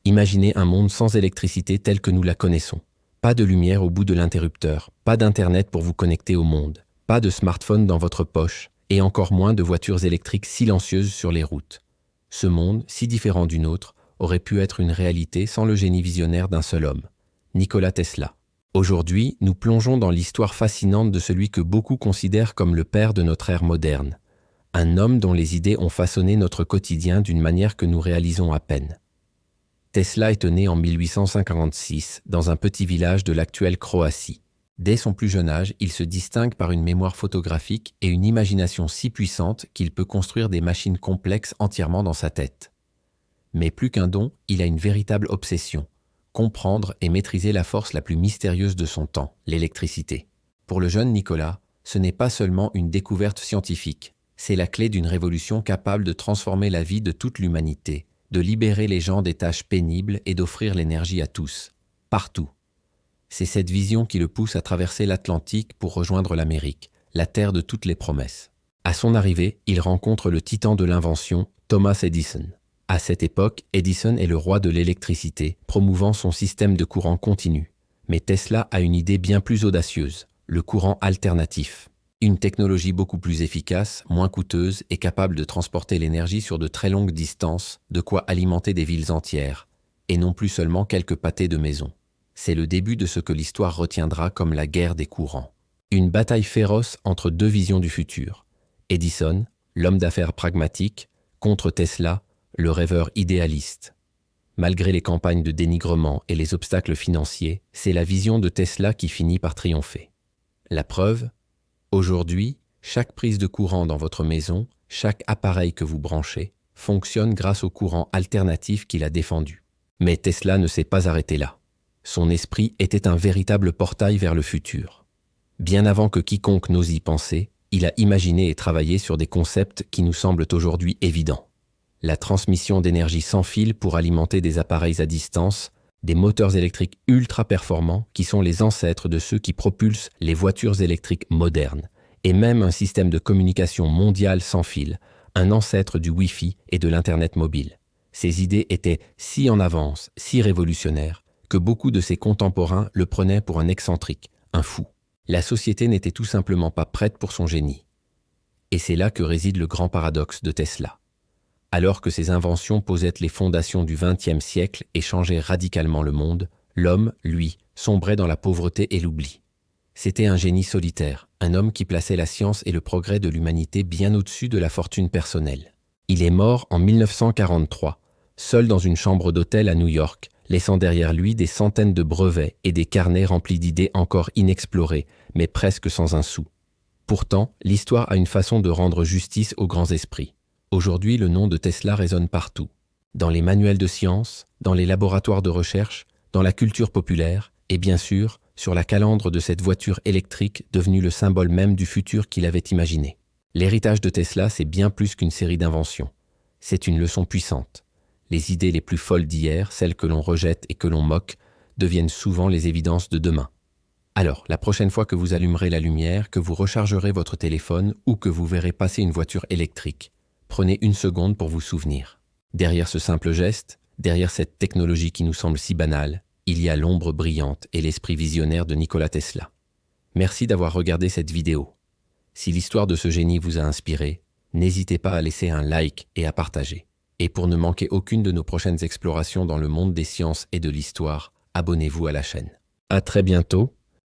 Imaginez un monde sans électricité tel que nous la connaissons. Pas de lumière au bout de l'interrupteur, pas d'internet pour vous connecter au monde, pas de smartphone dans votre poche, et encore moins de voitures électriques silencieuses sur les routes. Ce monde, si différent du nôtre, aurait pu être une réalité sans le génie visionnaire d'un seul homme, Nikola Tesla. Aujourd'hui, nous plongeons dans l'histoire fascinante de celui que beaucoup considèrent comme le père de notre ère moderne. Un homme dont les idées ont façonné notre quotidien d'une manière que nous réalisons à peine. Tesla est né en 1856 dans un petit village de l'actuelle Croatie. Dès son plus jeune âge, il se distingue par une mémoire photographique et une imagination si puissante qu'il peut construire des machines complexes entièrement dans sa tête. Mais plus qu'un don, il a une véritable obsession: comprendre et maîtriser la force la plus mystérieuse de son temps, l'électricité. Pour le jeune Nicolas, ce n'est pas seulement une découverte scientifique, c'est la clé d'une révolution capable de transformer la vie de toute l'humanité, de libérer les gens des tâches pénibles et d'offrir l'énergie à tous, partout. C'est cette vision qui le pousse à traverser l'Atlantique pour rejoindre l'Amérique, la terre de toutes les promesses. À son arrivée, il rencontre le titan de l'invention, Thomas Edison. À cette époque, Edison est le roi de l'électricité, promouvant son système de courant continu. Mais Tesla a une idée bien plus audacieuse, le courant alternatif. Une technologie beaucoup plus efficace, moins coûteuse et capable de transporter l'énergie sur de très longues distances, de quoi alimenter des villes entières, et non plus seulement quelques pâtés de maison. C'est le début de ce que l'histoire retiendra comme la guerre des courants. Une bataille féroce entre deux visions du futur. Edison, l'homme d'affaires pragmatique, contre Tesla, le rêveur idéaliste. Malgré les campagnes de dénigrement et les obstacles financiers, c'est la vision de Tesla qui finit par triompher. La preuve, aujourd'hui, chaque prise de courant dans votre maison, chaque appareil que vous branchez, fonctionne grâce au courant alternatif qu'il a défendu. Mais Tesla ne s'est pas arrêté là. Son esprit était un véritable portail vers le futur. Bien avant que quiconque n'ose y penser, il a imaginé et travaillé sur des concepts qui nous semblent aujourd'hui évidents. La transmission d'énergie sans fil pour alimenter des appareils à distance, des moteurs électriques ultra performants qui sont les ancêtres de ceux qui propulsent les voitures électriques modernes, et même un système de communication mondial sans fil, un ancêtre du Wi-Fi et de l'Internet mobile. Ces idées étaient si en avance, si révolutionnaires, que beaucoup de ses contemporains le prenaient pour un excentrique, un fou. La société n'était tout simplement pas prête pour son génie. Et c'est là que réside le grand paradoxe de Tesla. Alors que ses inventions posaient les fondations du XXe siècle et changeaient radicalement le monde, l'homme, lui, sombrait dans la pauvreté et l'oubli. C'était un génie solitaire, un homme qui plaçait la science et le progrès de l'humanité bien au-dessus de la fortune personnelle. Il est mort en 1943, seul dans une chambre d'hôtel à New York, laissant derrière lui des centaines de brevets et des carnets remplis d'idées encore inexplorées, mais presque sans un sou. Pourtant, l'histoire a une façon de rendre justice aux grands esprits. Aujourd'hui, le nom de Tesla résonne partout. Dans les manuels de science, dans les laboratoires de recherche, dans la culture populaire, et bien sûr, sur la calandre de cette voiture électrique devenue le symbole même du futur qu'il avait imaginé. L'héritage de Tesla, c'est bien plus qu'une série d'inventions. C'est une leçon puissante. Les idées les plus folles d'hier, celles que l'on rejette et que l'on moque, deviennent souvent les évidences de demain. Alors, la prochaine fois que vous allumerez la lumière, que vous rechargerez votre téléphone ou que vous verrez passer une voiture électrique, prenez une seconde pour vous souvenir. Derrière ce simple geste, derrière cette technologie qui nous semble si banale, il y a l'ombre brillante et l'esprit visionnaire de Nikola Tesla. Merci d'avoir regardé cette vidéo. Si l'histoire de ce génie vous a inspiré, n'hésitez pas à laisser un like et à partager. Et pour ne manquer aucune de nos prochaines explorations dans le monde des sciences et de l'histoire, abonnez-vous à la chaîne. À très bientôt